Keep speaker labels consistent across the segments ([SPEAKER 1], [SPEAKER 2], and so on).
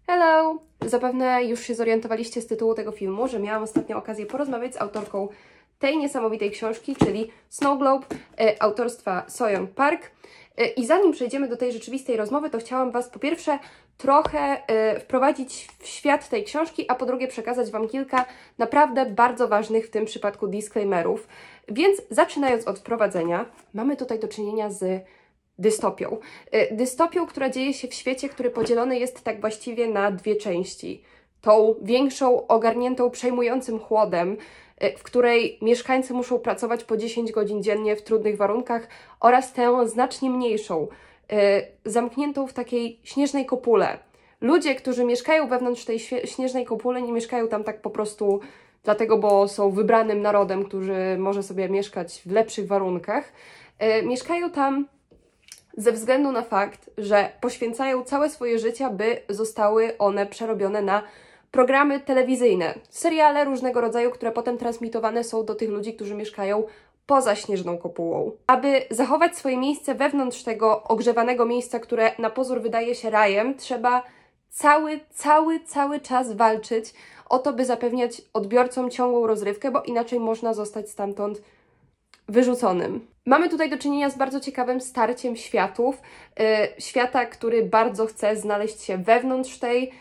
[SPEAKER 1] Hello! Zapewne już się zorientowaliście z tytułu tego filmu, że miałam ostatnio okazję porozmawiać z autorką tej niesamowitej książki, czyli Snowglobe, autorstwa Soyoung Park. I zanim przejdziemy do tej rzeczywistej rozmowy, to chciałam Was po pierwsze trochę wprowadzić w świat tej książki, a po drugie przekazać Wam kilka naprawdę bardzo ważnych w tym przypadku disclaimerów. Więc zaczynając od wprowadzenia, mamy tutaj do czynienia z dystopią. Dystopią, która dzieje się w świecie, który podzielony jest tak właściwie na dwie części. Tą większą, ogarniętą przejmującym chłodem, w której mieszkańcy muszą pracować po 10 godzin dziennie w trudnych warunkach, oraz tę znacznie mniejszą, zamkniętą w takiej śnieżnej kopule. Ludzie, którzy mieszkają wewnątrz tej śnieżnej kopule, nie mieszkają tam tak po prostu dlatego, bo są wybranym narodem, który może sobie mieszkać w lepszych warunkach. Mieszkają tam ze względu na fakt, że poświęcają całe swoje życie, by zostały one przerobione na programy telewizyjne, seriale różnego rodzaju, które potem transmitowane są do tych ludzi, którzy mieszkają poza śnieżną kopułą. Aby zachować swoje miejsce wewnątrz tego ogrzewanego miejsca, które na pozór wydaje się rajem, trzeba cały czas walczyć o to, by zapewniać odbiorcom ciągłą rozrywkę, bo inaczej można zostać stamtąd wyrzuconym. Mamy tutaj do czynienia z bardzo ciekawym starciem światów. Świata, który bardzo chce znaleźć się wewnątrz tej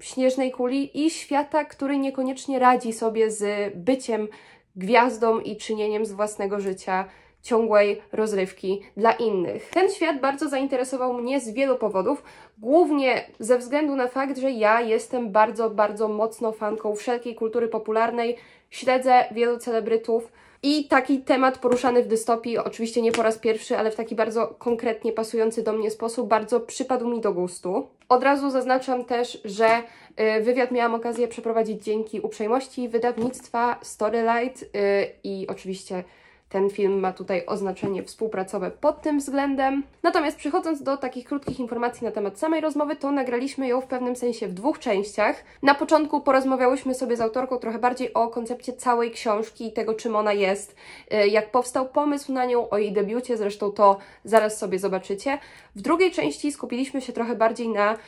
[SPEAKER 1] śnieżnej kuli, i świata, który niekoniecznie radzi sobie z byciem gwiazdą i czynieniem z własnego życia ciągłej rozrywki dla innych. Ten świat bardzo zainteresował mnie z wielu powodów, głównie ze względu na fakt, że ja jestem bardzo mocno fanką wszelkiej kultury popularnej, śledzę wielu celebrytów i taki temat poruszany w dystopii, oczywiście nie po raz pierwszy, ale w taki bardzo konkretnie pasujący do mnie sposób, bardzo przypadł mi do gustu. Od razu zaznaczam też, że wywiad miałam okazję przeprowadzić dzięki uprzejmości wydawnictwa Storylight i oczywiście ten film ma tutaj oznaczenie współpracowe pod tym względem. Natomiast przechodząc do takich krótkich informacji na temat samej rozmowy, to nagraliśmy ją w pewnym sensie w dwóch częściach. Na początku porozmawiałyśmy sobie z autorką trochę bardziej o koncepcie całej książki i tego, czym ona jest, jak powstał pomysł na nią, o jej debiucie, zresztą to zaraz sobie zobaczycie. W drugiej części skupiliśmy się trochę bardziej na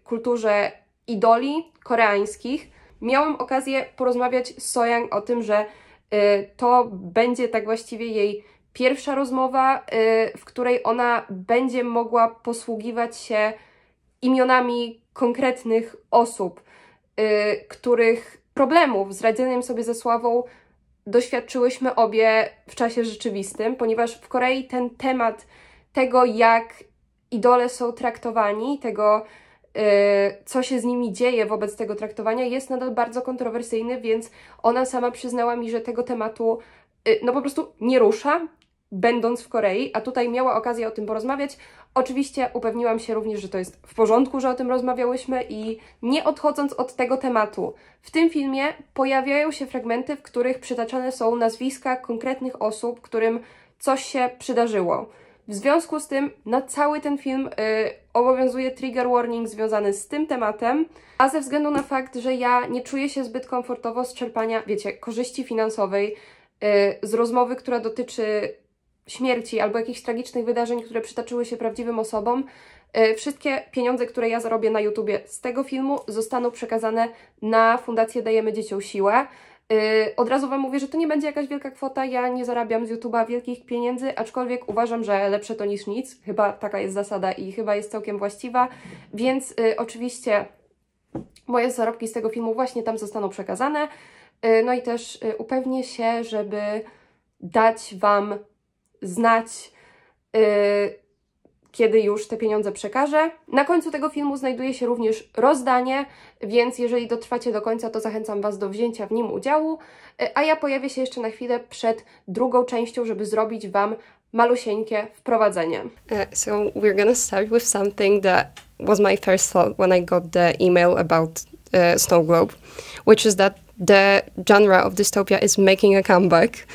[SPEAKER 1] kulturze idoli koreańskich. Miałam okazję porozmawiać z Soyoung o tym, że to będzie tak właściwie jej pierwsza rozmowa, w której ona będzie mogła posługiwać się imionami konkretnych osób, których problemów z radzeniem sobie ze sławą doświadczyłyśmy obie w czasie rzeczywistym, ponieważ w Korei ten temat tego, jak idole są traktowani, tego, co się z nimi dzieje wobec tego traktowania, jest nadal bardzo kontrowersyjny, więc ona sama przyznała mi, że tego tematu no po prostu nie rusza, będąc w Korei, a tutaj miała okazję o tym porozmawiać. Oczywiście upewniłam się również, że to jest w porządku, że o tym rozmawiałyśmy, i nie odchodząc od tego tematu, w tym filmie pojawiają się fragmenty, w których przytaczane są nazwiska konkretnych osób, którym coś się przydarzyło. W związku z tym na cały ten film obowiązuje trigger warning związany z tym tematem, a ze względu na fakt, że ja nie czuję się zbyt komfortowo z czerpania, wiecie, korzyści finansowej z rozmowy, która dotyczy śmierci albo jakichś tragicznych wydarzeń, które przytoczyły się prawdziwym osobom, wszystkie pieniądze, które ja zarobię na YouTubie z tego filmu, zostaną przekazane na fundację Dajemy Dzieciom Siłę. Od razu Wam mówię, że to nie będzie jakaś wielka kwota, ja nie zarabiam z YouTube'a wielkich pieniędzy, aczkolwiek uważam, że lepsze to niż nic, chyba taka jest zasada i chyba jest całkiem właściwa, więc oczywiście moje zarobki z tego filmu właśnie tam zostaną przekazane, no i też upewnię się, żeby dać Wam znać, kiedy już te pieniądze przekażę. Na końcu tego filmu znajduje się również rozdanie, więc jeżeli dotrwacie do końca, to zachęcam Was do wzięcia w nim udziału, a ja pojawię się jeszcze na chwilę przed drugą częścią, żeby zrobić Wam malusieńkie wprowadzenie.
[SPEAKER 2] So we're gonna start with something that was my first thought when I got the email about Snowglobe, which is that the genre of dystopia is making a comeback.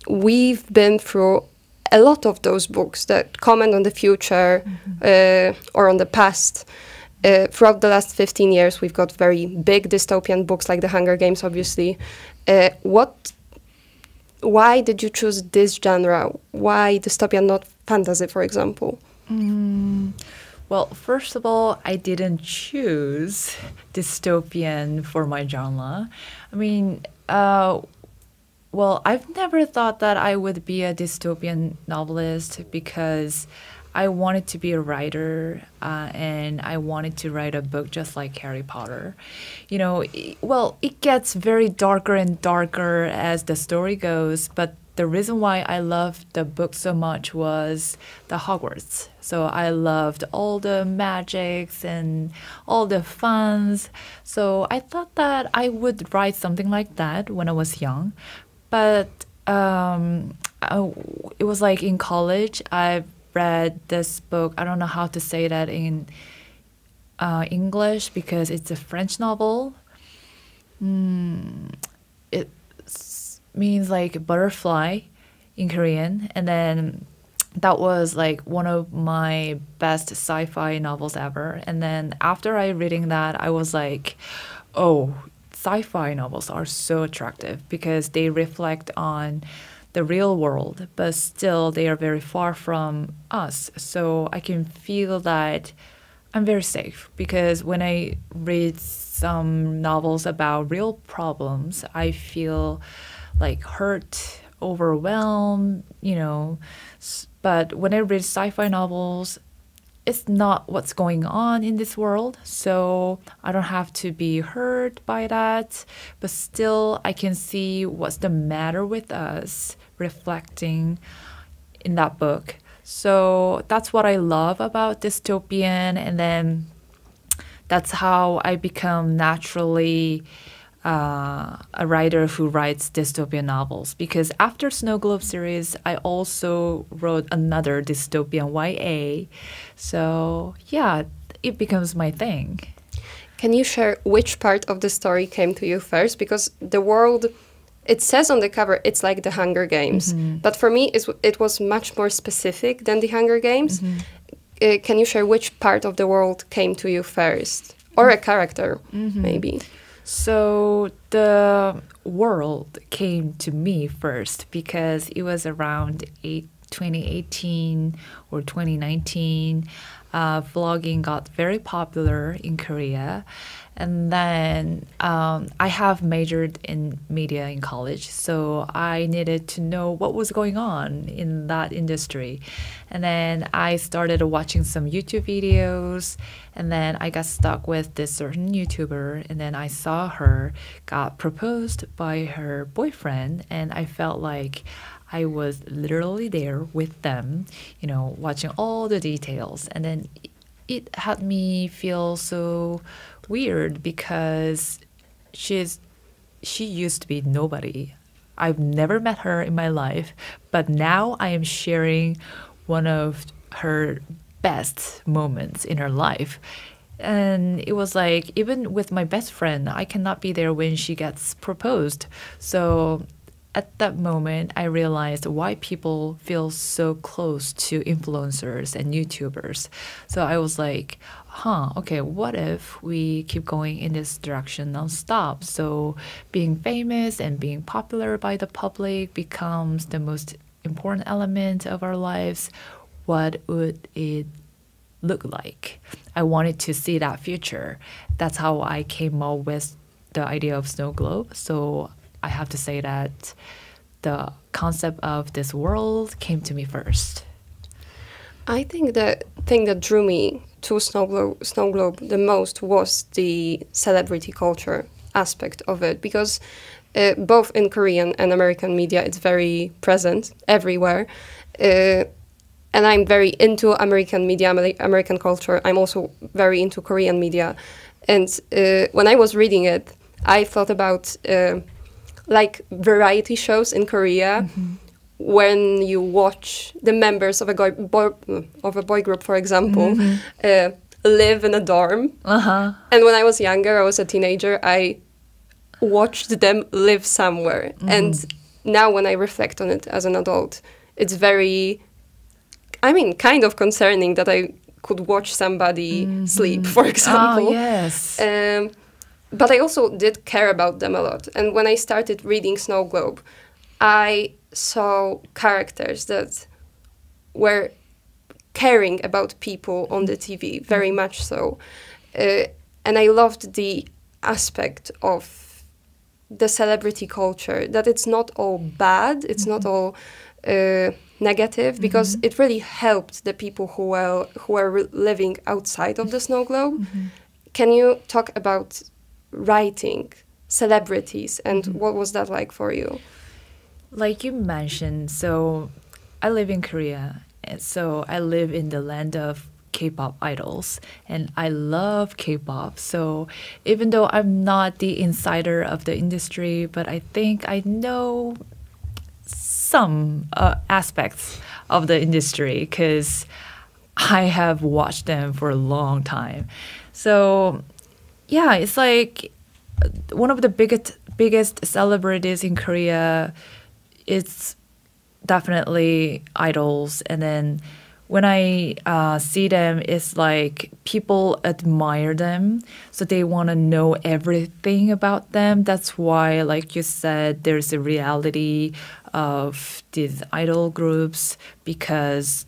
[SPEAKER 2] We've been through a lot of those books that comment on the future or on the past. Throughout the last 15 years, we've got very big dystopian books like The Hunger Games, obviously. Why did you choose this genre? Why dystopia, not fantasy, for example?
[SPEAKER 3] Well, first of all, I didn't choose dystopian for my genre. I mean, well, I've never thought that I would be a dystopian novelist because I wanted to be a writer and I wanted to write a book just like Harry Potter. You know, it gets very darker and darker as the story goes, but the reason why I loved the book so much was the Hogwarts. So I loved all the magics and all the funs. So I thought that I would write something like that when I was young. But it was like in college, I read this book. I don't know how to say that in English because it's a French novel. It means like butterfly in Korean. And then that was like one of my best sci-fi novels ever. And then after I reading that, I was like, oh, sci-fi novels are so attractive because they reflect on the real world, but still they are very far from us. So I can feel that I'm very safe because when I read some novels about real problems, I feel like hurt, overwhelmed, you know. But when I read sci-fi novels, it's not what's going on in this world, so I don't have to be hurt by that. But still, I can see what's the matter with us reflecting in that book. So that's what I love about dystopian, and then that's how I become naturally a writer who writes dystopian novels. Because after Snowglobe series, I also wrote another dystopian YA. So yeah, it becomes my thing.
[SPEAKER 2] Can you share which part of the story came to you first? Because the world, it says on the cover, it's like the Hunger Games. But for me, it was much more specific than the Hunger Games. Can you share which part of the world came to you first? Or a character, maybe?
[SPEAKER 3] So the world came to me first because it was around 2018 or 2019. Vlogging got very popular in Korea. And then I have majored in media in college, so I needed to know what was going on in that industry. And then I started watching some YouTube videos, and then I got stuck with this certain YouTuber, and then I saw her got proposed by her boyfriend, and I felt like I was literally there with them, you know, watching all the details. And then it had me feel so weird because she used to be nobody. I've never met her in my life, but now I am sharing one of her best moments in her life. And it was like, even with my best friend, I cannot be there when she gets proposed. So at that moment, I realized why people feel so close to influencers and YouTubers. So I was like, okay, what if we keep going in this direction nonstop? So being famous and being popular by the public becomes the most important element of our lives. What would it look like? I wanted to see that future. That's how I came up with the idea of Snowglobe. So I have to say that the concept of this world came to me first.
[SPEAKER 2] I think the thing that drew me to Snowglobe the most was the celebrity culture aspect of it, because both in Korean and American media, it's very present everywhere. And I'm very into American media, American culture. I'm also very into Korean media. And when I was reading it, I thought about like variety shows in Korea, when you watch the members of a boy group, for example, live in a dorm. And when I was younger, I was a teenager, I watched them live somewhere. And now when I reflect on it as an adult, it's very, kind of concerning that I could watch somebody sleep, for example.
[SPEAKER 3] Oh, yes.
[SPEAKER 2] But I also did care about them a lot. And when I started reading Snowglobe, I saw characters that were caring about people on the TV, very much so. And I loved the aspect of the celebrity culture, that it's not all bad, it's not all negative, because it really helped the people who were living outside of the snow globe. Can you talk about writing celebrities and what was that like for you?
[SPEAKER 3] Like you mentioned, so I live in Korea, and so I live in the land of K-pop idols, and I love K-pop. So even though I'm not the insider of the industry, but I think I know some aspects of the industry because I have watched them for a long time. So yeah, it's like one of the biggest celebrities in Korea. It's definitely idols, and then when I see them, it's like people admire them, so they want to know everything about them. That's why, like you said, there's a reality of these idol groups, because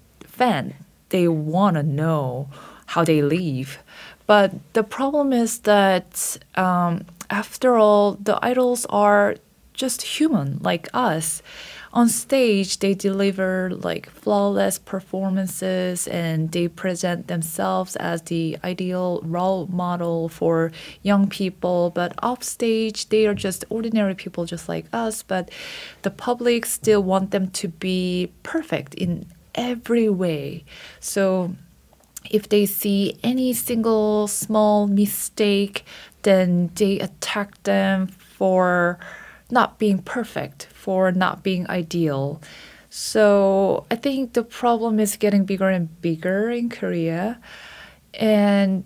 [SPEAKER 3] they want to know how they live. But the problem is that after all, the idols are just human like us. On stage, they deliver like flawless performances, and they present themselves as the ideal role model for young people. But off stage, they are just ordinary people just like us. But the public still want them to be perfect in every way. So if they see any single small mistake, then they attack them for not being perfect, for not being ideal. So I think the problem is getting bigger and bigger in Korea. And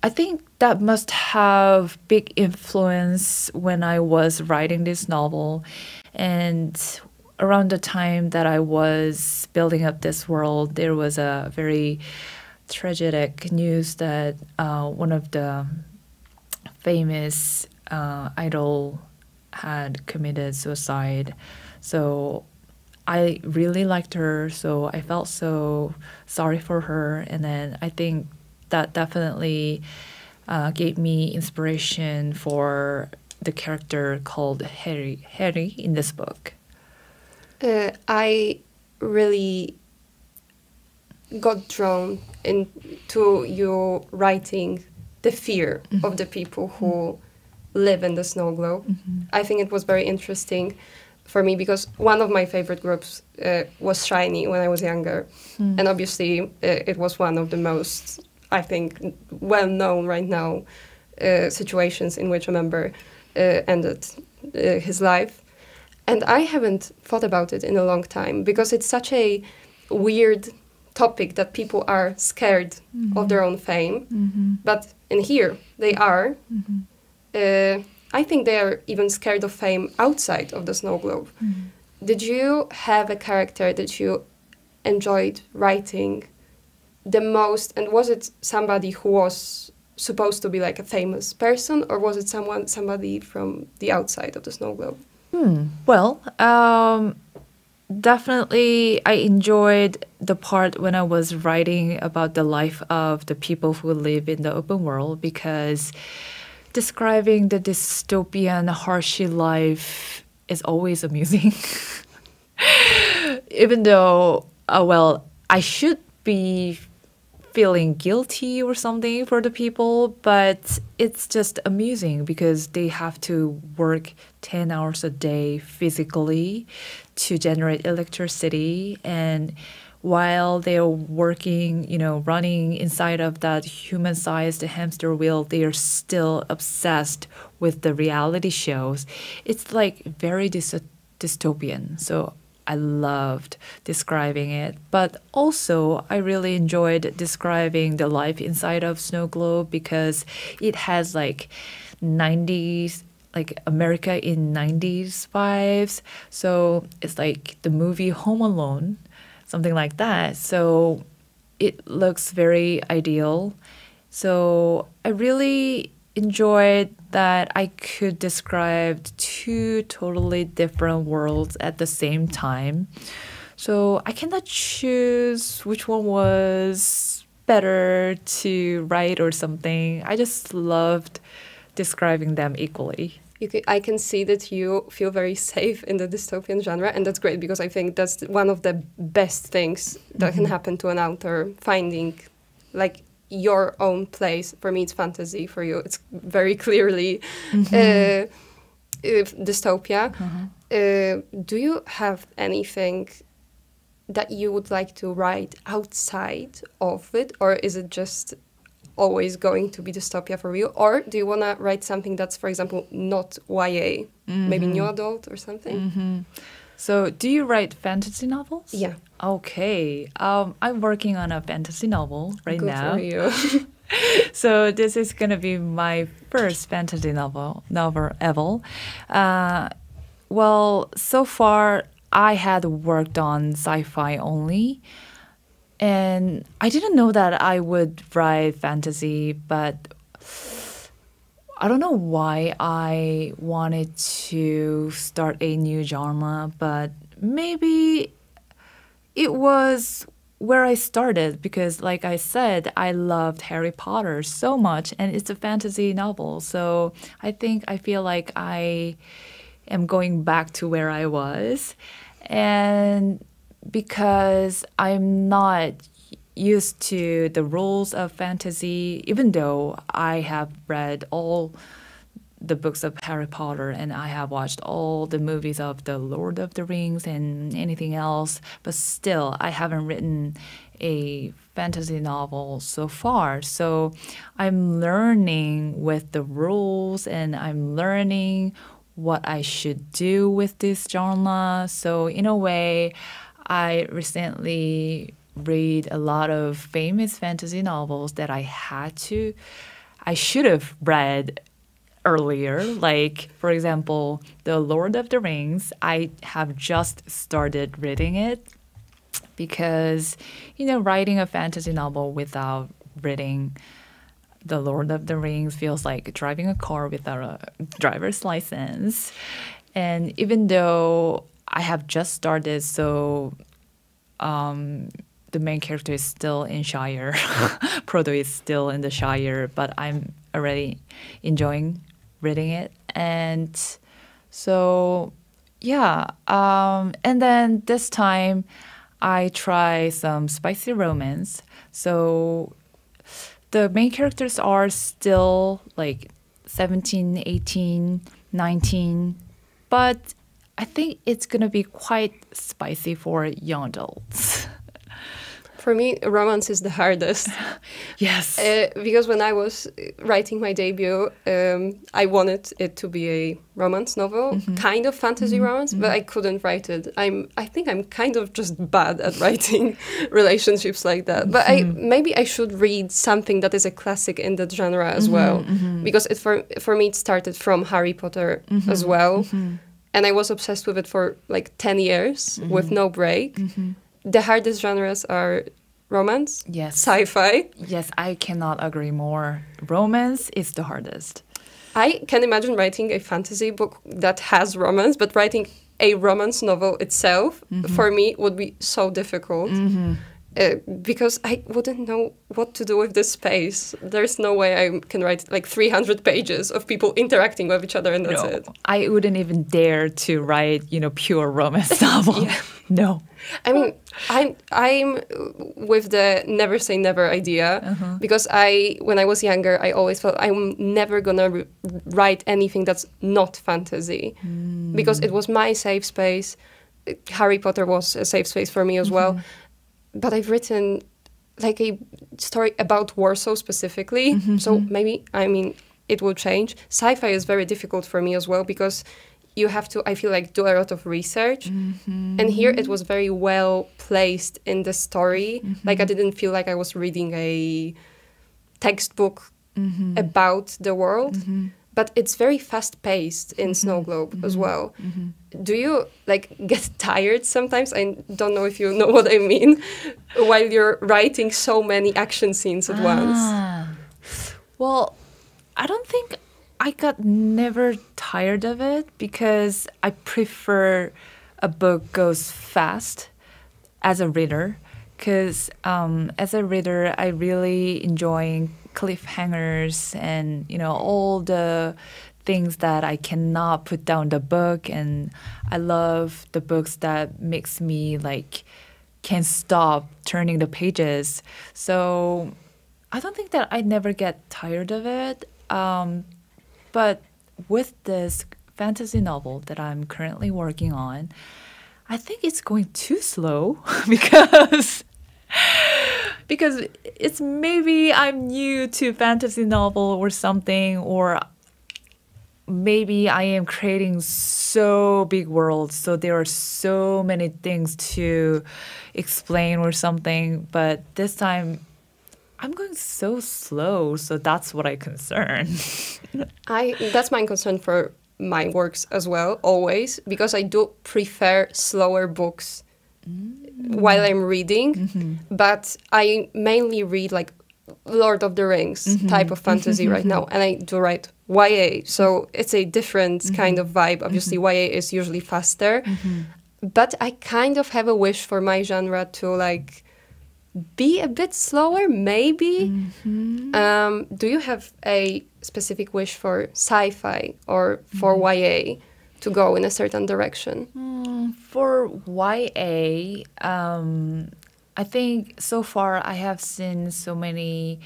[SPEAKER 3] I think that must have big influence when I was writing this novel. And around the time that I was building up this world, there was a very tragic news that one of the famous idol had committed suicide. So I really liked her, so I felt so sorry for her. And then I think that definitely gave me inspiration for the character called Harry in this book.
[SPEAKER 2] I really got drawn into your writing the fear of the people who live in the snow globe. I think it was very interesting for me because one of my favorite groups was Shiny when I was younger. And obviously it was one of the most, I think, well-known right now situations in which a member ended his life. And I haven't thought about it in a long time because it's such a weird topic that people are scared of their own fame. But in here, they are. I think they are even scared of fame outside of the snow globe. Did you have a character that you enjoyed writing the most? And was it somebody who was supposed to be like a famous person, or was it somebody from the outside of the snow globe?
[SPEAKER 3] Well, definitely I enjoyed the part when I was writing about the life of the people who live in the open world, because describing the dystopian, harshy life is always amusing. Even though, well, I should be feeling guilty or something for the people, but it's just amusing because they have to work 10 hours a day physically to generate electricity, and while they're working, running inside of that human-sized hamster wheel, they are still obsessed with the reality shows. It's like very dystopian. So I loved describing it. But also, I really enjoyed describing the life inside of Snowglobe because it has like 90s, like America in 90s vibes. So it's like the movie Home Alone, something like that. So it looks very ideal. So I really enjoyed that I could describe two totally different worlds at the same time. So I cannot choose which one was better to write or something. I just loved describing them equally.
[SPEAKER 2] I can see that you feel very safe in the dystopian genre, and that's great because I think that's one of the best things that can happen to an author, finding like your own place. For me, it's fantasy. For you, it's very clearly dystopia. Do you have anything that you would like to write outside of it, or is it just always going to be dystopia for you? Or do you want to write something that's, for example, not YA, maybe new adult or something?
[SPEAKER 3] So do you write fantasy novels?
[SPEAKER 2] Yeah.
[SPEAKER 3] Okay. I'm working on a fantasy novel right now.
[SPEAKER 2] Good for you.
[SPEAKER 3] So this is going to be my first fantasy novel ever. Well, so far I had worked on sci-fi only. And I didn't know that I would write fantasy, but I don't know why I wanted to start a new genre, but maybe it was where I started because, like I said, I loved Harry Potter so much, and it's a fantasy novel. So I feel like I am going back to where I was. And because I'm not used to the rules of fantasy, even though I have read all the books of Harry Potter and I have watched all the movies of the Lord of the Rings and anything else, but still I haven't written a fantasy novel so far. So I'm learning with the rules and I'm learning what I should do with this genre. So in a way, I recently read a lot of famous fantasy novels that I should have read earlier. Like, for example, The Lord of the Rings. I have just started reading it because, writing a fantasy novel without reading The Lord of the Rings feels like driving a car without a driver's license. And even though I have just started, so the main character is still in Shire. Frodo is still in the Shire, but I'm already enjoying reading it. And so, yeah. And then this time, I try some spicy romance. So the main characters are still like 17, 18, 19, but I think it's going to be quite spicy for young adults.
[SPEAKER 2] For me, romance is the hardest.
[SPEAKER 3] Yes.
[SPEAKER 2] Because when I was writing my debut, I wanted it to be a romance novel, kind of fantasy romance, but I couldn't write it. I think I'm kind of just bad at writing relationships like that. But maybe I should read something that is a classic in that genre as well. Because for me, it started from Harry Potter as well. And I was obsessed with it for like 10 years with no break. The hardest genres are romance,
[SPEAKER 3] yes,
[SPEAKER 2] sci-fi.
[SPEAKER 3] Yes, I cannot agree more. Romance is the hardest.
[SPEAKER 2] I can imagine writing a fantasy book that has romance, but writing a romance novel itself, for me, would be so difficult. Because I wouldn't know what to do with this space. There's no way I can write like 300 pages of people interacting with each other and that's it.
[SPEAKER 3] I wouldn't even dare to write, pure romance novel. No.
[SPEAKER 2] I mean, I'm with the never say never idea because when I was younger, I always felt I'm never gonna write anything that's not fantasy because it was my safe space. Harry Potter was a safe space for me as well. But I've written like a story about Warsaw specifically, so maybe, it will change. Sci-fi is very difficult for me as well because you have to, I feel like, do a lot of research. And here it was very well placed in the story. Like I didn't feel like I was reading a textbook about the world. But it's very fast-paced in Snowglobe as well. Do you get tired sometimes? I don't know if you know what I mean. While you're writing so many action scenes at once.
[SPEAKER 3] Well, I don't think I got never tired of it because I prefer a book goes fast as a reader, because as a reader, I really enjoy cliffhangers and, you know, all the things that I cannot put down the book. And I love the books that makes me like can't stop turning the pages. So I don't think that I never get tired of it. But with this fantasy novel that I'm currently working on, I think it's going too slow because it's maybe I'm new to fantasy novel or something, or maybe I am creating so big worlds, so there are so many things to explain or something. But this time, I'm going so slow, so that's what I'm concerned.
[SPEAKER 2] That's my concern for my works as well, always, because I do prefer slower books while I'm reading, but I mainly read like Lord of the Rings type of fantasy right now, and I do write YA, so it's a different kind of vibe. Obviously, YA is usually faster, but I kind of have a wish for my genre to like be a bit slower, maybe. Do you have a specific wish for sci-fi or for YA to go in a certain direction?
[SPEAKER 3] For YA, I think so far I have seen so many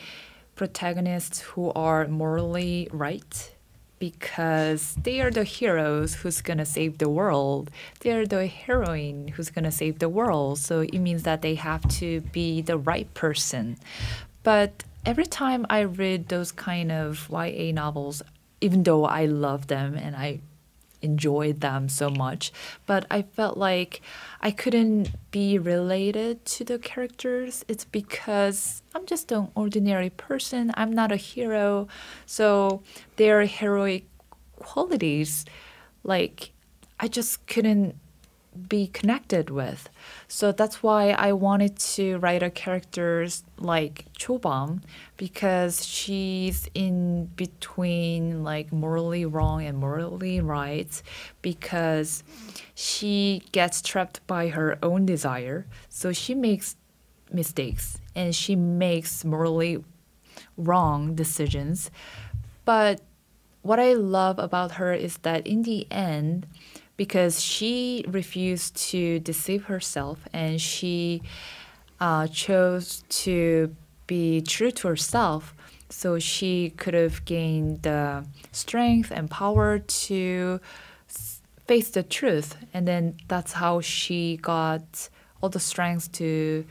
[SPEAKER 3] protagonists who are morally right, because they are the heroes who's going to save the world. They are the heroine who's going to save the world. So it means that they have to be the right person. But every time I read those kind of YA novels, even though I love them and I enjoyed them so much, but I felt like I couldn't be related to the characters. It's because I'm just an ordinary person. I'm not a hero. So their heroic qualities, like, I just couldn't be connected with. So that's why I wanted to write a characters like Chobam, because she's in between like morally wrong and morally right, because she gets trapped by her own desire. So she makes mistakes and she makes morally wrong decisions. But what I love about her is that in the end, because she refused to deceive herself and she chose to be true to herself, so she could have gained the strength and power to face the truth. And then that's how she got all the strength to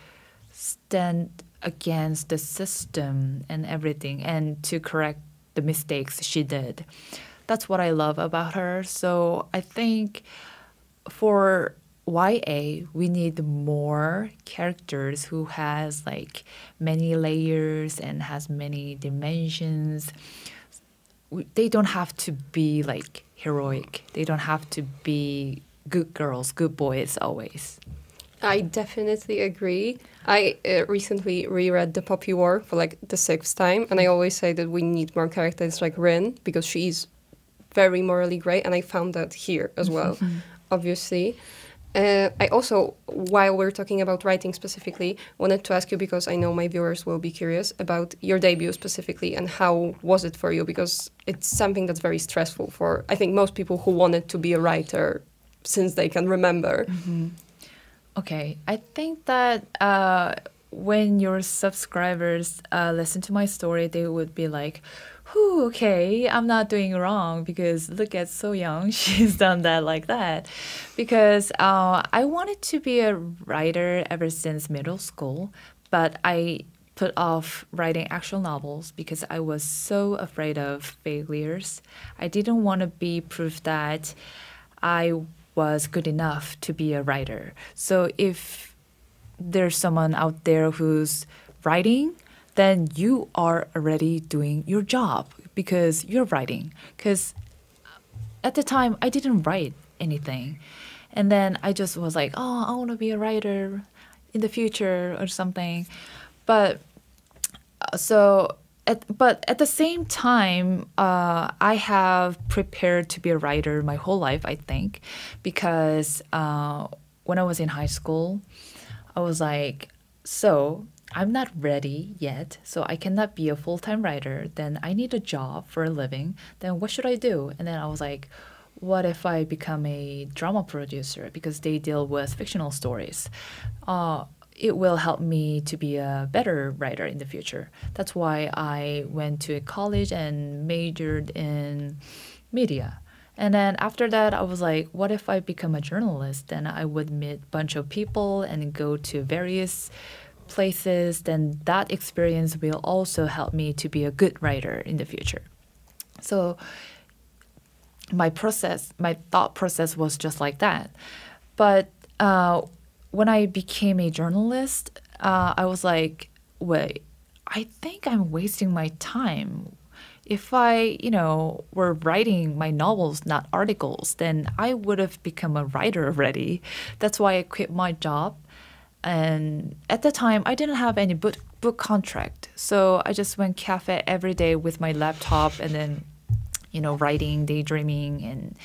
[SPEAKER 3] stand against the system and everything and to correct the mistakes she did. That's what I love about her. So I think for YA, we need more characters who has like many layers and has many dimensions. They don't have to be like heroic. They don't have to be good girls, good boys always.
[SPEAKER 2] I definitely agree. I recently reread The Poppy War for like the 6th time, and I always say that we need more characters like Rin, because she's very morally great, and I found that here as well, obviously. I also, while we're talking about writing specifically, wanted to ask you, because I know my viewers will be curious, about your debut specifically, and how was it for you? Because it's something that's very stressful for, I think, most people who wanted to be a writer since they can remember.
[SPEAKER 3] Okay, I think that when your subscribers listen to my story, they would be like, whew, okay, I'm not doing wrong, because look at Soyoung, she's done that like that. Because I wanted to be a writer ever since middle school, but I put off writing actual novels because I was so afraid of failures. I didn't want to be proof that I was good enough to be a writer. So if there's someone out there who's writing, then you are already doing your job because you're writing. Because at the time, I didn't write anything. And then I just was like, oh, I want to be a writer in the future or something. But at the same time, I have prepared to be a writer my whole life, I think, because when I was in high school, I was like, so I'm not ready yet, so I cannot be a full-time writer. Then I need a job for a living. Then what should I do? And then I was like, what if I become a drama producer, because they deal with fictional stories? It will help me to be a better writer in the future. That's why I went to college and majored in media. And then after that, I was like, what if I become a journalist? Then I would meet a bunch of people and go to various places. Then that experience will also help me to be a good writer in the future. So my thought process was just like that. But when I became a journalist, I was like, wait, I think I'm wasting my time. If I, were writing my novels, not articles, then I would have become a writer already. That's why I quit my job. And at the time, I didn't have any book contract. So I just went cafe every day with my laptop and then, writing, daydreaming, and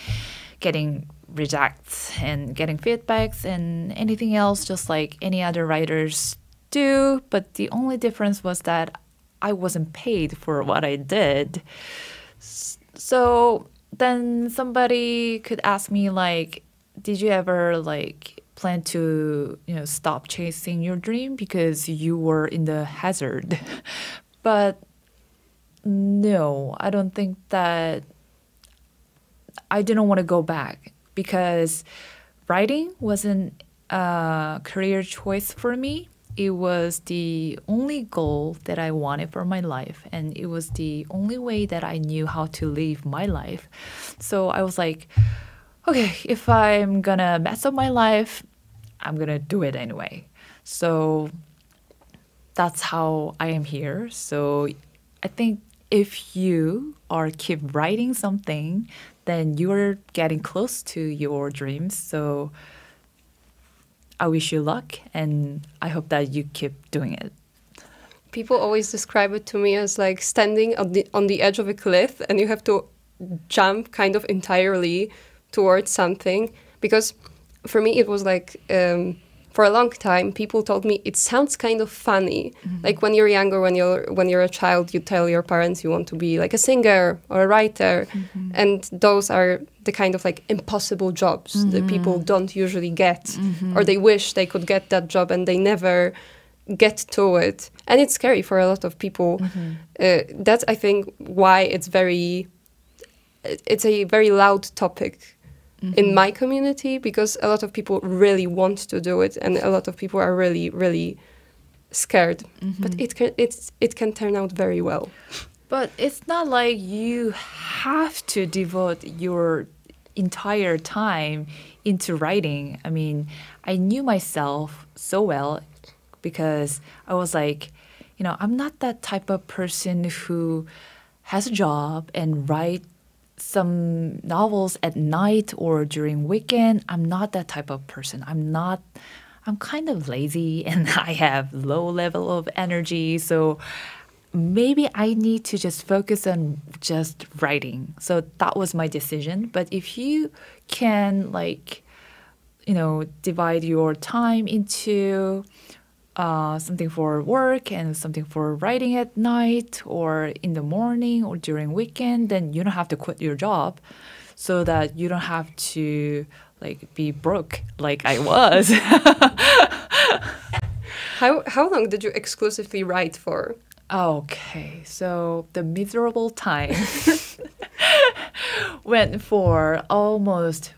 [SPEAKER 3] getting rejects and getting feedbacks and anything else, just like any other writers do. But the only difference was that I wasn't paid for what I did. So then somebody could ask me, like, did you ever, plan to, stop chasing your dream because you were in the hazard? But no, I don't think that I didn't want to go back, because writing wasn't a career choice for me. It was the only goal that I wanted for my life, and it was the only way that I knew how to live my life. So I was like, okay, if I'm gonna mess up my life, I'm gonna do it anyway. So that's how I am here. So I think if you keep writing something, then you're getting close to your dreams. So I wish you luck, and I hope that you keep doing it.
[SPEAKER 2] People always describe it to me as like standing on the edge of a cliff, and you have to jump kind of entirely towards something. Because for me, it was like, for a long time, people told me it sounds kind of funny. Mm-hmm. Like when you're younger, when you're a child, you tell your parents you want to be like a singer or a writer. Mm-hmm. And those are the kind of like impossible jobs mm-hmm. that people don't usually get, mm-hmm. or they wish they could get that job and they never get to it. And it's scary for a lot of people. Mm-hmm. That's, I think, why it's a very loud topic mm-hmm. in my community, because a lot of people really want to do it, and a lot of people are really, really scared. Mm-hmm. But it can turn out very well.
[SPEAKER 3] But it's not like you have to devote your entire time into writing. I mean, I knew myself so well, because I was like, I'm not that type of person who has a job and write some novels at night or during weekend. I'm not that type of person. I'm kind of lazy, and I have low level of energy. So maybe I need to just focus on just writing. So that was my decision. But if you can divide your time into something for work and something for writing at night or in the morning or during weekend, then you don't have to quit your job, so that you don't have to be broke like I was.
[SPEAKER 2] How long did you exclusively write for?
[SPEAKER 3] Okay, so the miserable time went for almost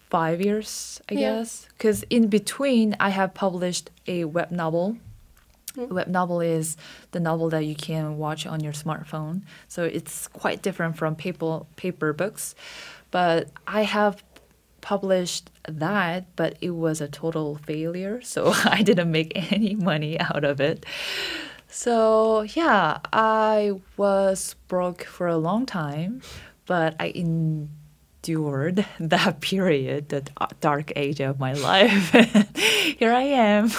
[SPEAKER 3] 5 years, I guess. Because in between, I have published a web novel. A web novel is the novel that you can watch on your smartphone. So it's quite different from paper books. But I have published that, but it was a total failure. So I didn't make any money out of it. So yeah, I was broke for a long time, but I endured that period, the dark age of my life. Here I am.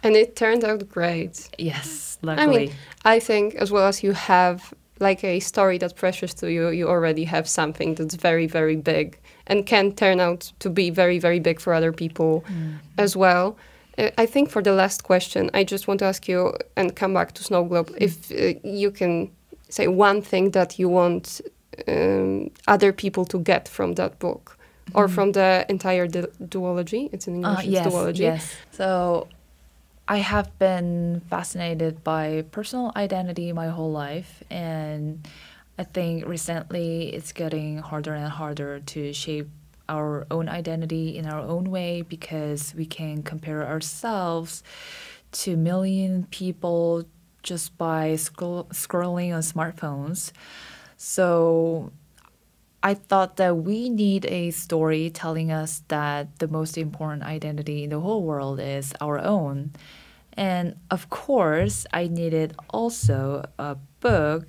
[SPEAKER 2] And it turned out great.
[SPEAKER 3] Yes, luckily.
[SPEAKER 2] I mean, I think as well as you have like a story that's precious to you, you already have something that's very, very big and can turn out to be very, very big for other people as well. I think for the last question, I just want to ask you, and come back to Snowglobe, if you can say one thing that you want other people to get from that book, or from the entire duology. It's in English,
[SPEAKER 3] Yes,
[SPEAKER 2] it's duology.
[SPEAKER 3] yes. So I have been fascinated by personal identity my whole life, and I think recently it's getting harder and harder to shape our own identity in our own way, because we can compare ourselves to a million people just by scrolling on smartphones. So I thought that we need a story telling us that the most important identity in the whole world is our own. And of course, I needed also a book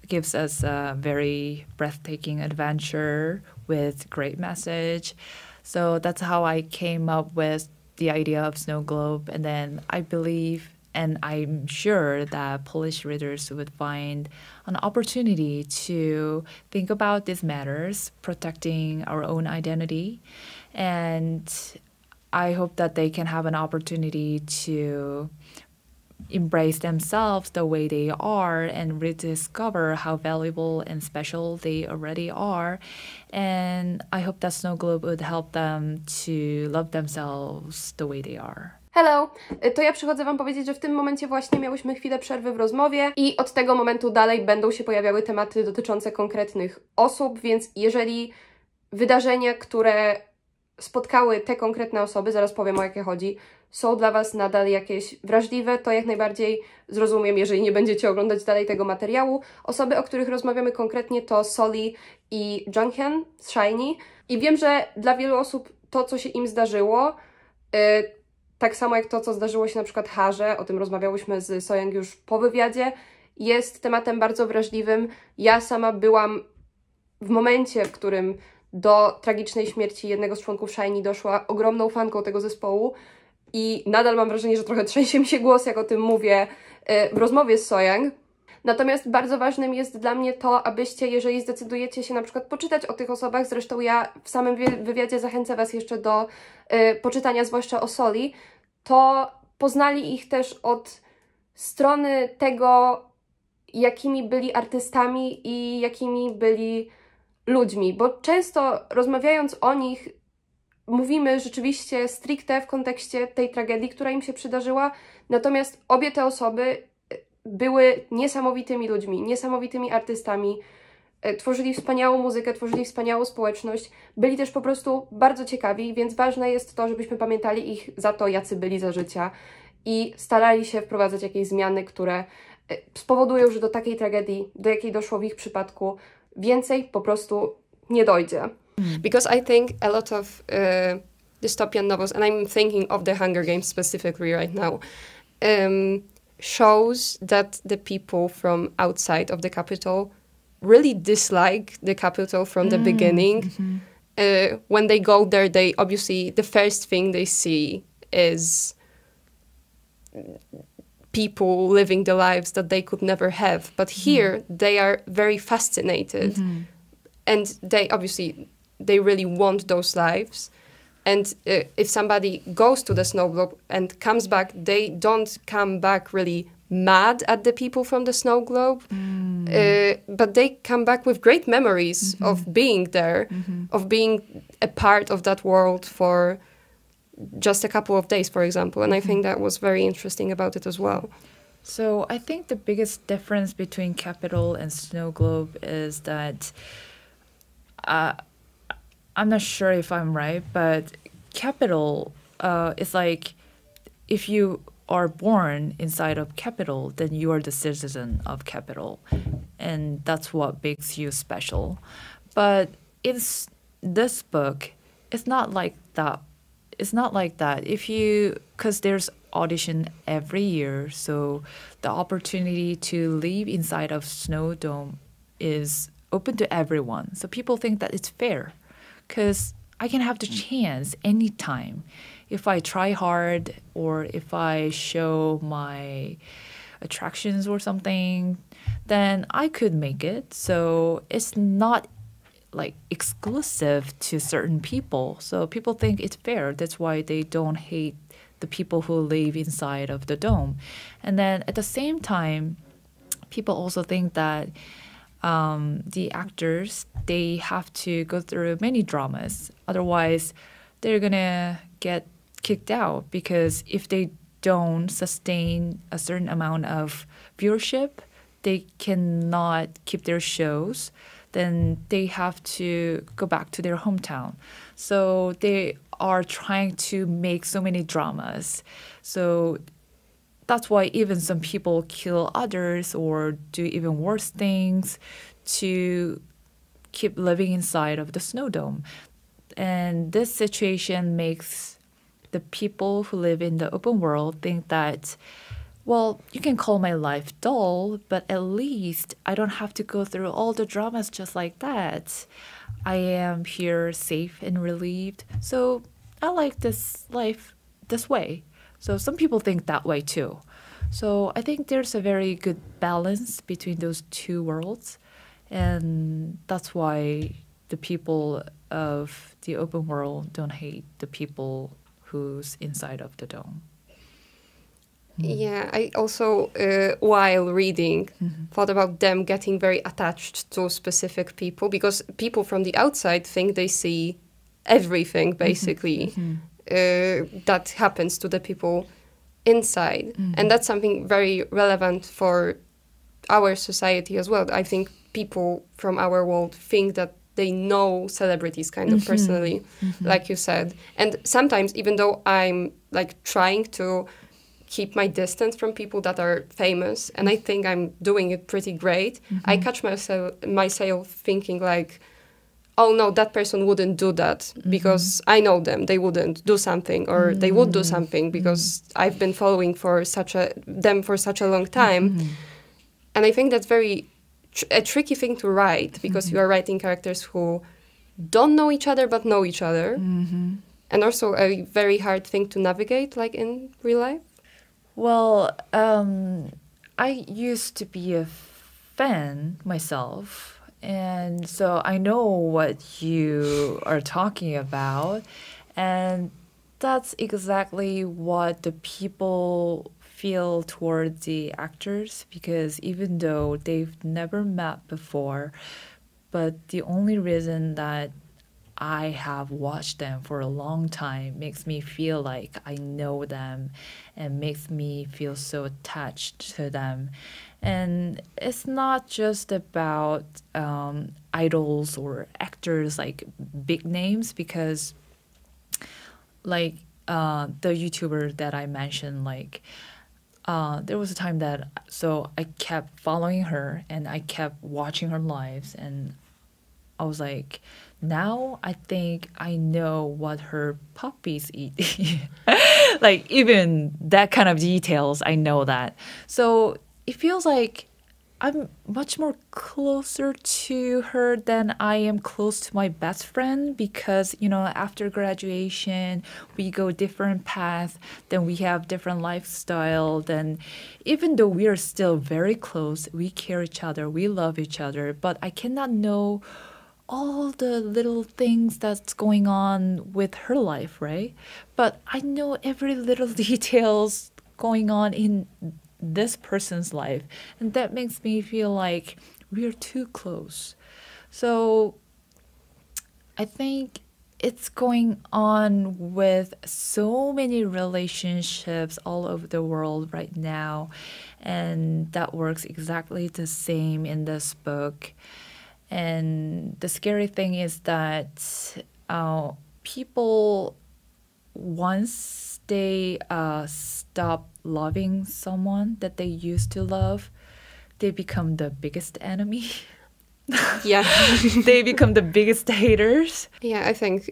[SPEAKER 3] that gives us a very breathtaking adventure with great message. So that's how I came up with the idea of Snowglobe. And then I believe, and I'm sure that Polish readers would find an opportunity to think about these matters, protecting our own identity. And I hope that they can have an opportunity to embrace themselves the way they are and rediscover how valuable and special they already are. And I hope that Snowglobe would help them to love themselves the way they are.
[SPEAKER 1] Hello, to ja przychodzę Wam powiedzieć, że w tym momencie właśnie miałyśmy chwilę przerwy w rozmowie i od tego momentu dalej będą się pojawiały tematy dotyczące konkretnych osób, więc jeżeli wydarzenia, które spotkały te konkretne osoby, zaraz powiem, o jakie chodzi, są dla Was nadal jakieś wrażliwe, to jak najbardziej zrozumiem, jeżeli nie będziecie oglądać dalej tego materiału. Osoby, o których rozmawiamy konkretnie, to Soli i Junghyun z SHINee. I wiem, że dla wielu osób to, co się im zdarzyło, tak samo jak to, co zdarzyło się na przykład Harze, o tym rozmawiałyśmy z Soyoung już po wywiadzie, jest tematem bardzo wrażliwym. Ja sama byłam w momencie, w którym do tragicznej śmierci jednego z członków SHINee doszła, ogromną fanką tego zespołu i nadal mam wrażenie, że trochę trzęsie mi się głos, jak o tym mówię w rozmowie z Soyoung. Natomiast bardzo ważnym jest dla mnie to, abyście, jeżeli zdecydujecie się na przykład poczytać o tych osobach, zresztą ja w samym wywiadzie zachęcę Was jeszcze do poczytania, zwłaszcza o Soli, to poznali ich też od strony tego, jakimi byli artystami i jakimi byli ludźmi, bo często rozmawiając o nich mówimy rzeczywiście stricte w kontekście tej tragedii, która im się przydarzyła, natomiast obie te osoby były niesamowitymi ludźmi, niesamowitymi artystami, tworzyli wspaniałą muzykę, tworzyli wspaniałą społeczność, byli też po prostu bardzo ciekawi, więc ważne jest to, żebyśmy pamiętali ich za to, jacy byli za życia i starali się wprowadzać jakieś zmiany, które spowodują, że do takiej tragedii, do jakiej doszło w ich przypadku, więcej po prostu nie dojdzie.
[SPEAKER 2] Because I think a lot of dystopian novels, and I'm thinking of the Hunger Games specifically right now, shows that the people from outside of the capital really dislike the capital from the beginning. When they go there, they obviously, the first thing they see is people living the lives that they could never have. But here, they are very fascinated. And they obviously, they really want those lives. And if somebody goes to the Snowglobe and comes back, they don't come back really mad at the people from the Snowglobe, but they come back with great memories of being there, of being a part of that world for just a couple of days, for example. And I think that was very interesting about it as well.
[SPEAKER 3] So I think the biggest difference between Capital and Snowglobe is that I'm not sure if I'm right, but Capital is like if you are born inside of Capital, then you are the citizen of Capital, and that's what makes you special. But in this book, it's not like that. It's not like that. Because there's audition every year, so the opportunity to live inside of Snow Dome is open to everyone. So people think that it's fair, because I can have the chance anytime if I try hard or if I show my attractions or something, then I could make it. So it's not like exclusive to certain people. So people think it's fair. That's why they don't hate the people who live inside of the dome. And then at the same time, people also think that the actors, they have to go through many dramas. Otherwise, they're gonna get kicked out, because if they don't sustain a certain amount of viewership, they cannot keep their shows, then they have to go back to their hometown. So they are trying to make so many dramas. So that's why even some people kill others or do even worse things to keep living inside of the snow dome. And this situation makes the people who live in the open world think that, well, you can call my life dull, but at least I don't have to go through all the dramas just like that. I am here safe and relieved. So I like this life this way. So some people think that way too. So I think there's a very good balance between those two worlds. And that's why the people of the open world don't hate the people who's inside of the dome.
[SPEAKER 2] Yeah, I also, while reading, thought about them getting very attached to specific people, because people from the outside think they see everything, basically, that happens to the people inside. And that's something very relevant for our society as well. I think people from our world think that they know celebrities kind of personally, like you said. And sometimes, even though I'm like trying to keep my distance from people that are famous, and I think I'm doing it pretty great, I catch myself thinking like, oh no, that person wouldn't do that because I know them. They wouldn't do something, or they would do something because I've been following them for such a long time. And I think that's very a tricky thing to write, because you are writing characters who don't know each other but know each other, and also a very hard thing to navigate, like in real life.
[SPEAKER 3] Well, I used to be a fan myself, and so I know what you are talking about, and that's exactly what the people feel towards the actors, because even though they've never met before, but the only reason that I have watched them for a long time makes me feel like I know them and makes me feel so attached to them. And it's not just about idols or actors, like big names, because like the YouTuber that I mentioned, like there was a time that, so I kept following her and I kept watching her lives, and I was like, now I think I know what her puppies eat. Like even that kind of details, I know that. So it feels like I'm much more closer to her than I am close to my best friend, because, you know, after graduation, we go different paths, then we have different lifestyle. Then even though we are still very close, we care each other, we love each other, but I cannot know all the little things that's going on with her life, right? But I know every little details going on in this person's life, and that makes me feel like we are too close. So I think it's going on with so many relationships all over the world right now, and that works exactly the same in this book. And the scary thing is that people, once they stop loving someone that they used to love, they become the biggest enemy.
[SPEAKER 2] Yeah.
[SPEAKER 3] They become the biggest haters.
[SPEAKER 2] Yeah, I think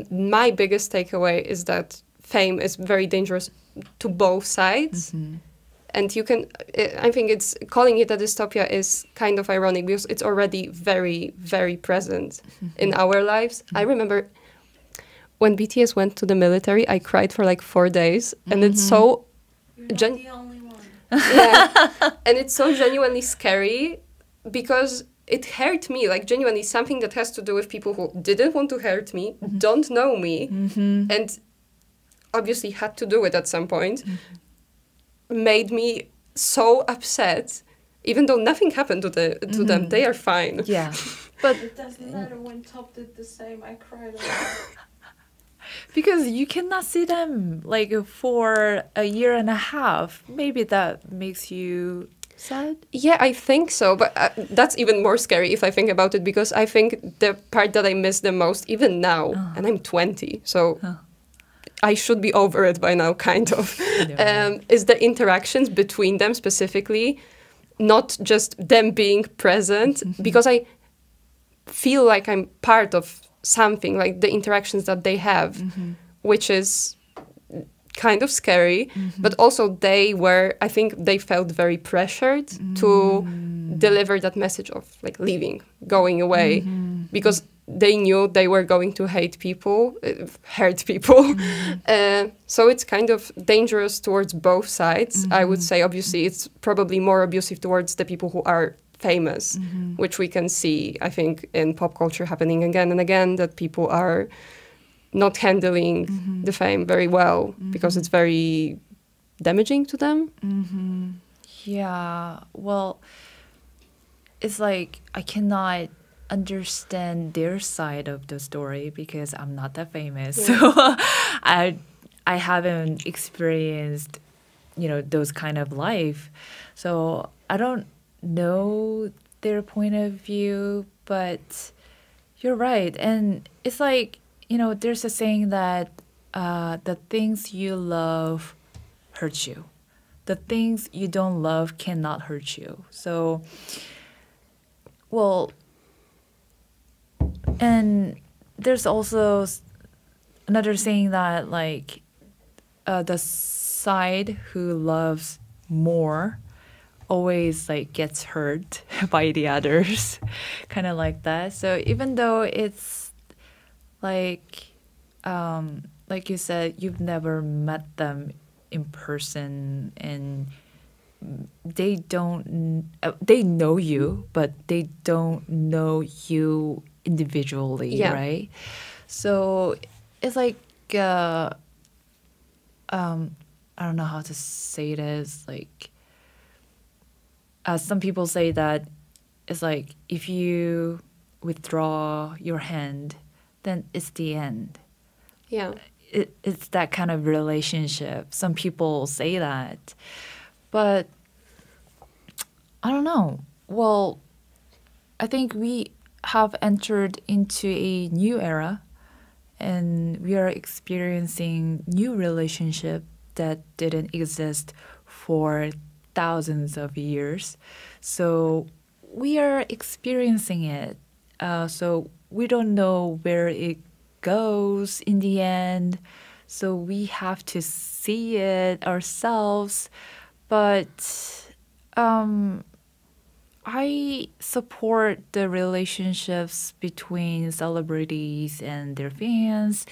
[SPEAKER 2] my biggest takeaway is that fame is very dangerous to both sides. And you can, I think it's calling it a dystopia is kind of ironic, because it's already very, very present in our lives. I remember when BTS went to the military, I cried for like 4 days, and it's so...
[SPEAKER 4] You're not the only one.
[SPEAKER 2] Yeah. And it's so genuinely scary because it hurt me, like genuinely something that has to do with people who didn't want to hurt me, don't know me, and obviously had to do it at some point, made me so upset, even though nothing happened to them. They are fine.
[SPEAKER 3] Yeah.
[SPEAKER 4] But it doesn't matter when Top did the same. I cried a lot.
[SPEAKER 3] Because you cannot see them like for a year and a half. Maybe that makes you sad.
[SPEAKER 2] Yeah, I think so, but that's even more scary if I think about it, because I think the part that I miss the most, even now, and I'm 20, so I should be over it by now, kind of, is the interactions between them specifically, not just them being present, because I feel like I'm part of something, like the interactions that they have, which is kind of scary, but also I think they felt very pressured to deliver that message of like leaving, going away, because they knew they were going to hurt people. So it's kind of dangerous towards both sides. I would say, obviously, it's probably more abusive towards the people who are famous, which we can see, I think, in pop culture happening again and again, that people are not handling the fame very well because it's very damaging to them.
[SPEAKER 3] Yeah, well, it's like I cannot understand their side of the story because I'm not that famous. So I haven't experienced, those kind of life. So I don't know their point of view, but you're right. And it's like, there's a saying that the things you love hurt you. The things you don't love cannot hurt you. So, well, and there's also another saying that, like, the side who loves more always, like, gets hurt by the others, kind of like that. So even though it's like you said, you've never met them in person, and they know you, but they don't know you individually, right? So it's like I don't know how to say this. Like, some people say that it's like if you withdraw your hand, then it's the end.
[SPEAKER 2] Yeah.
[SPEAKER 3] It's that kind of relationship. Some people say that. But I don't know. Well, I think we have entered into a new era, and we are experiencing new relationship that didn't exist for thousands of years. So we are experiencing it. So we don't know where it goes in the end. So we have to see it ourselves. But I support the relationships between celebrities and their fans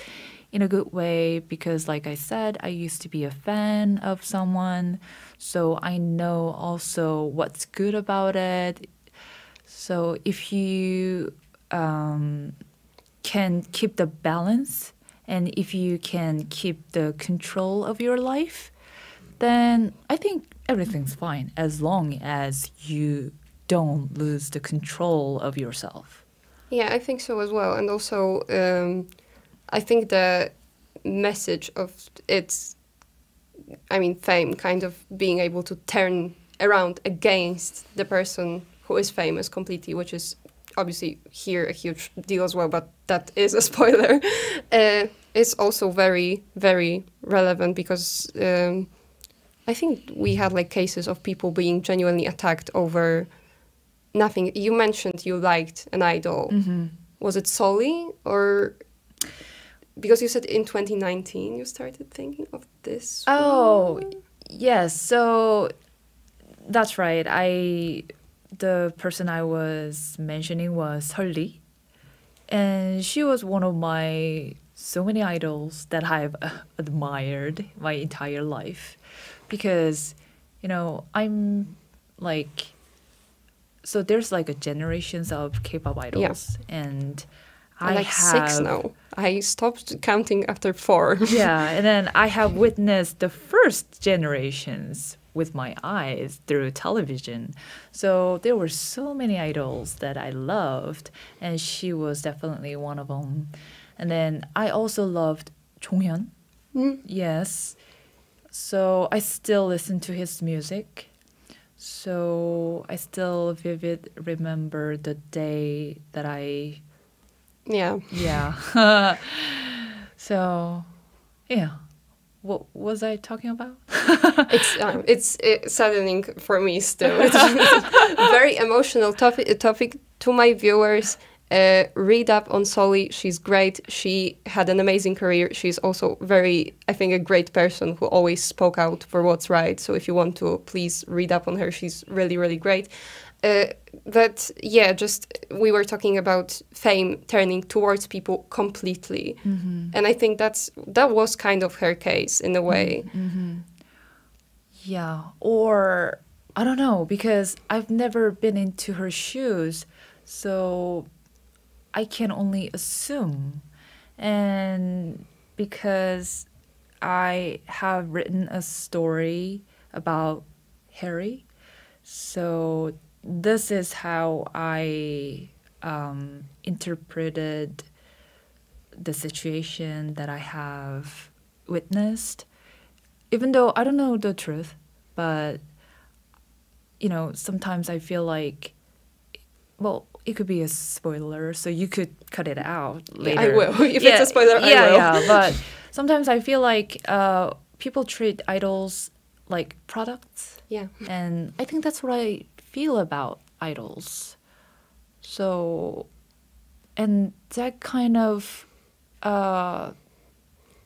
[SPEAKER 3] in a good way because, like I said, I used to be a fan of someone. So I know also what's good about it. So if you can keep the balance and if you can keep the control of your life, then I think everything's fine as long as you don't lose the control of yourself.
[SPEAKER 2] Yeah, I think so as well. And also, I think the message of fame kind of being able to turn around against the person who is famous completely, which is obviously here a huge deal as well, but that is a spoiler, is also very, very relevant because I think we had like cases of people being genuinely attacked over nothing. You mentioned you liked an idol.
[SPEAKER 3] Mm-hmm.
[SPEAKER 2] Was it solely or... Because you said in 2019 you started thinking of this
[SPEAKER 3] Oh,
[SPEAKER 2] one?
[SPEAKER 3] yes. So that's right. The person I was mentioning was Seolli. And she was one of my so many idols that I've admired my entire life. Because, I'm like, so there's like a generations of K-pop idols, and I
[SPEAKER 2] like
[SPEAKER 3] have
[SPEAKER 2] 6 now. I stopped counting after 4.
[SPEAKER 3] yeah, and then I have witnessed the first generations with my eyes through television. So there were so many idols that I loved, and she was definitely one of them. And then I also loved Jonghyun. Yes. So I still listen to his music. So I still vivid remember the day that I
[SPEAKER 2] Yeah.
[SPEAKER 3] yeah. So, yeah. What was I talking about?
[SPEAKER 2] It's saddening for me still. It's a very emotional topic to my viewers. Read up on Soli. She's great. She had an amazing career. She's also I think, a great person who always spoke out for what's right. So if you want to, please read up on her. She's really, really great. But yeah, just we were talking about fame turning towards people completely. And I think that was kind of her case in a way.
[SPEAKER 3] Yeah. Or, I don't know, because I've never been into her shoes. So I can only assume. And because I have written a story about Harry, so this is how I interpreted the situation that I have witnessed. Even though I don't know the truth, but, sometimes I feel like, well, it could be a spoiler, so you could cut it out later.
[SPEAKER 2] I will. If it's a spoiler, I will.
[SPEAKER 3] Yeah, but sometimes I feel like people treat idols like products.
[SPEAKER 2] Yeah.
[SPEAKER 3] And I think that's what I feel about idols. So, and that kind of, I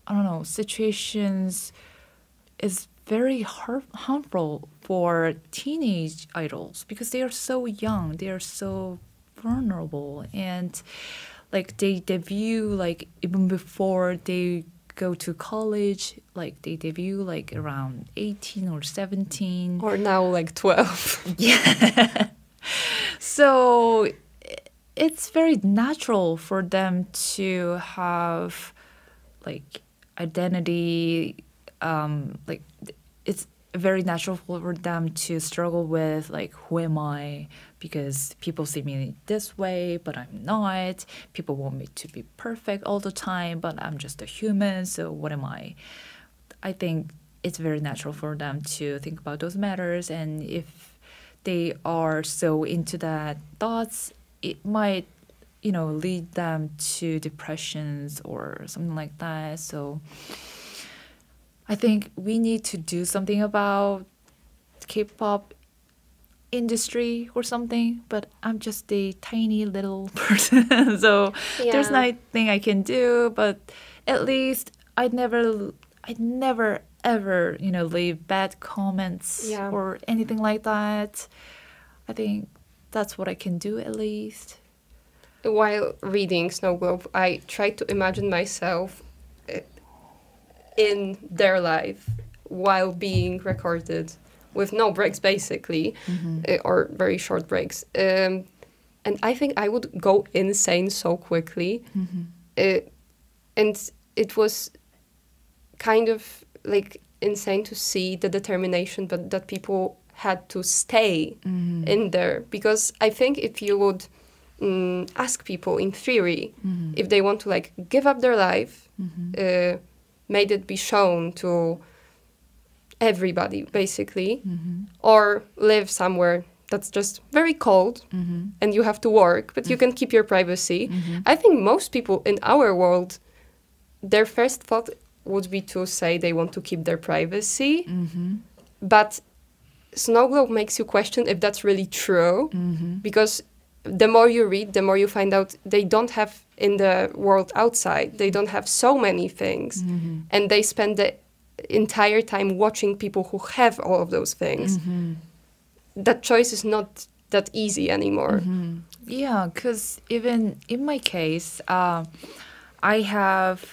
[SPEAKER 3] don't know, situations is very harmful for teenage idols because they are so young, they are so vulnerable, and like they debut like even before they go to college, like they debut like around 18 or 17.
[SPEAKER 2] Or now like 12.
[SPEAKER 3] Yeah. So it's very natural for them to have like identity, like it's very natural for them to struggle with like, who am I? Because people see me this way, but I'm not. People want me to be perfect all the time, but I'm just a human, so what am I? I think it's very natural for them to think about those matters, and if they are so into that thoughts, it might, lead them to depressions or something like that. So I think we need to do something about K-pop industry or something, but I'm just a tiny little person, so there's nothing I can do. But at least I'd never ever leave bad comments or anything like that. I think that's what I can do at least.
[SPEAKER 2] While reading Snowglobe, I tried to imagine myself in their life while being recorded with no breaks, basically, or very short breaks. And I think I would go insane so quickly. And it was kind of like insane to see the determination but that people had to stay in there. Because I think if you would ask people in theory if they want to like give up their life, made it be shown to everybody, basically, or live somewhere that's just very cold and you have to work, but you can keep your privacy. I think most people in our world, their first thought would be to say they want to keep their privacy, but Snowglobe makes you question if that's really true, because the more you read, the more you find out they don't have in the world outside, they don't have so many things, and they spend the entire time watching people who have all of those things. That choice is not that easy anymore.
[SPEAKER 3] Yeah, because even in my case, I have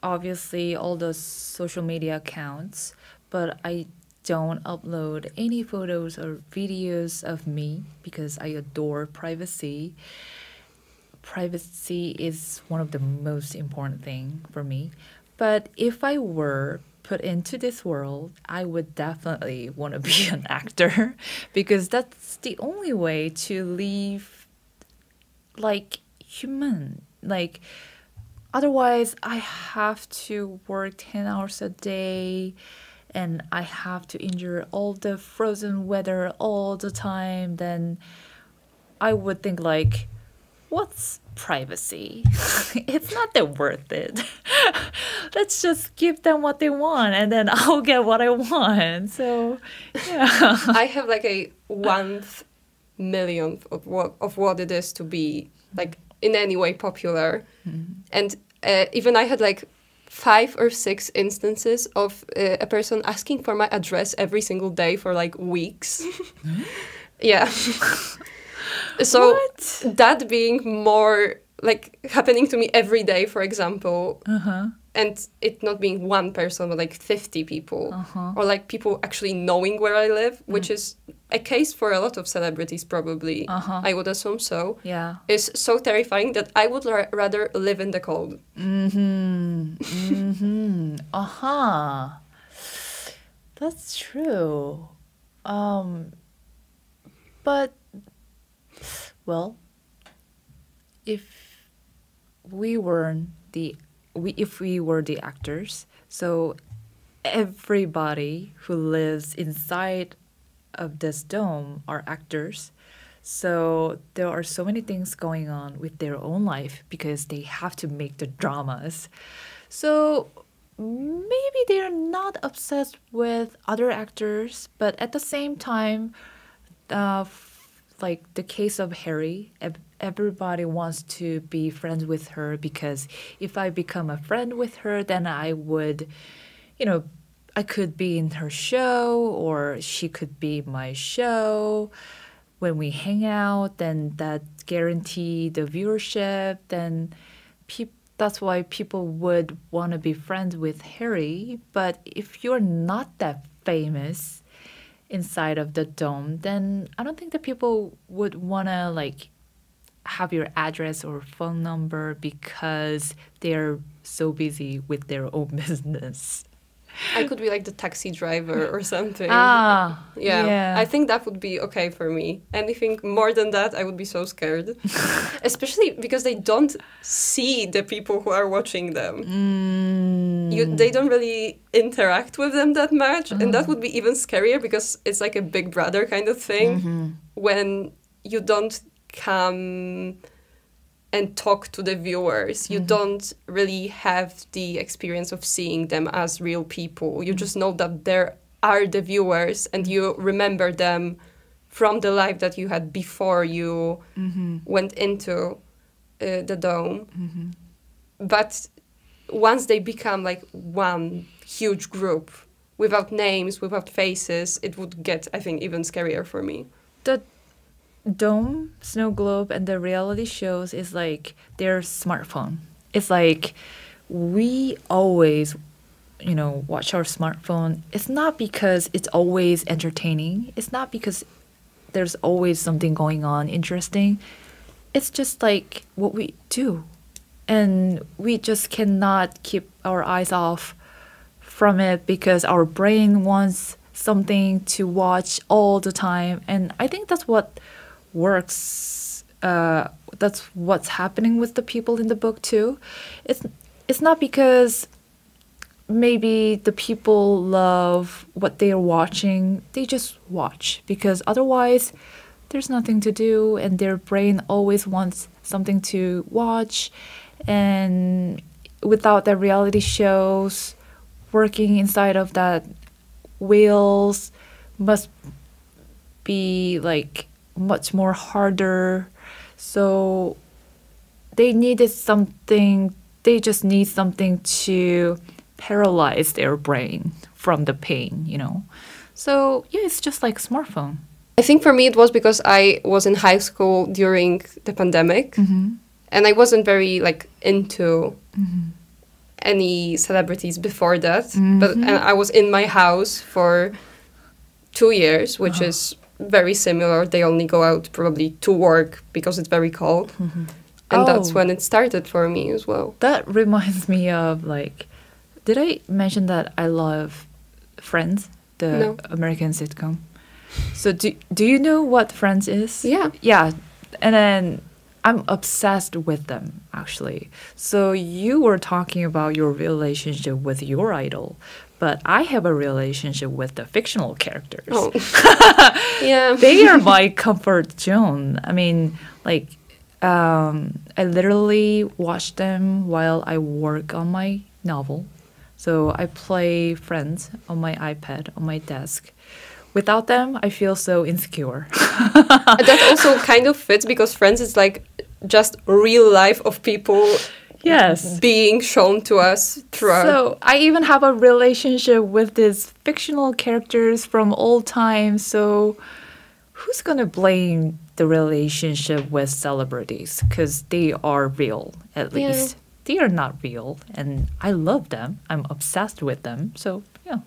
[SPEAKER 3] obviously all those social media accounts, but I don't upload any photos or videos of me because I adore privacy. Privacy is one of the most important thing for me. But if I were put into this world, I would definitely want to be an actor because that's the only way to live like human. Like otherwise I have to work 10 hours a day and I have to endure all the frozen weather all the time, then I would think like, what's privacy? It's not that worth it. Let's just give them what they want and then I'll get what I want. So yeah.
[SPEAKER 2] I have like a 1/1,000,000th of what it is to be like in any way popular. And even I had like 5 or 6 instances of a person asking for my address every single day for like weeks. Yeah. So
[SPEAKER 3] What?
[SPEAKER 2] that being more like happening to me every day, for example, and it not being one person, but like 50 people, or like people actually knowing where I live, which is a case for a lot of celebrities probably, I would assume so,
[SPEAKER 3] Yeah.
[SPEAKER 2] is so terrifying that I would rather live in the cold.
[SPEAKER 3] That's true. But well, if we were the actors, so everybody who lives inside of this dome are actors. So there are so many things going on with their own life because they have to make the dramas. So maybe they're not obsessed with other actors, but at the same time, like the case of Harry, everybody wants to be friends with her because if I become a friend with her, then I would, I could be in her show or she could be my show. When we hang out, then that guarantee the viewership. Then that's why people would want to be friends with Harry. But if you're not that famous inside of the dome, then I don't think that people would want to like have your address or phone number because they're so busy with their own business.
[SPEAKER 2] I could be like the taxi driver or something.
[SPEAKER 3] Yeah.
[SPEAKER 2] I think that would be okay for me. Anything more than that, I would be so scared. Especially because they don't see the people who are watching them. They don't really interact with them that much. And that would be even scarier because it's like a Big Brother kind of thing. When you don't come and talk to the viewers. You don't really have the experience of seeing them as real people. You just know that there are the viewers and you remember them from the life that you had before you went into the dome. But once they become like one huge group, without names, without faces, it would get, I think, even scarier for me.
[SPEAKER 3] The dome, Snowglobe, and the reality shows is like their smartphone. It's like we always, watch our smartphone. It's not because it's always entertaining. It's not because there's always something going on interesting. It's just like what we do. And we just cannot keep our eyes off from it because our brain wants something to watch all the time. And I think that's what works. That's what's happening with the people in the book too. It's not because maybe the people love what they are watching. They just watch because otherwise there's nothing to do and their brain always wants something to watch. And without the reality shows working inside of that wheels must be like much more harder. So they just need something to paralyze their brain from the pain, So yeah, it's just like a smartphone.
[SPEAKER 2] I think for me it was because I was in high school during the pandemic and I wasn't very like into any celebrities before that, but and I was in my house for 2 years, which is very similar. They only go out probably to work because it's very cold. And that's when it started for me as well.
[SPEAKER 3] That reminds me of, like, did I mention that I love Friends, the American sitcom? So do you know what Friends is?
[SPEAKER 2] Yeah.
[SPEAKER 3] Yeah. And then I'm obsessed with them, actually. So you were talking about your relationship with your idol, but I have a relationship with the fictional characters.
[SPEAKER 2] Oh. Yeah.
[SPEAKER 3] They are my comfort zone. I mean, like, I literally watch them while I work on my novel. So I play Friends on my iPad, on my desk. Without them, I feel so insecure.
[SPEAKER 2] That also kind of fits because Friends is like just real life of people being shown to us throughout.
[SPEAKER 3] So I even have a relationship with these fictional characters from old times. So who's going to blame the relationship with celebrities? Because they are real, at least. They are not real, and I love them. I'm obsessed with them, so yeah.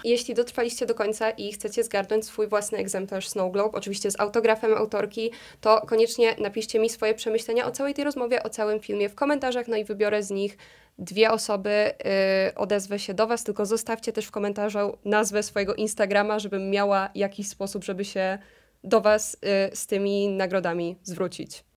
[SPEAKER 2] Jeśli dotrwaliście do końca i chcecie zgarnąć swój własny egzemplarz Snowglobe, oczywiście z autografem autorki, to koniecznie napiszcie mi swoje przemyślenia o całej tej rozmowie, o całym filmie w komentarzach, no i wybiorę z nich 2 osoby, odezwę się do Was, tylko zostawcie też w komentarzu nazwę swojego Instagrama, żebym miała jakiś sposób, żeby się do Was z tymi nagrodami zwrócić.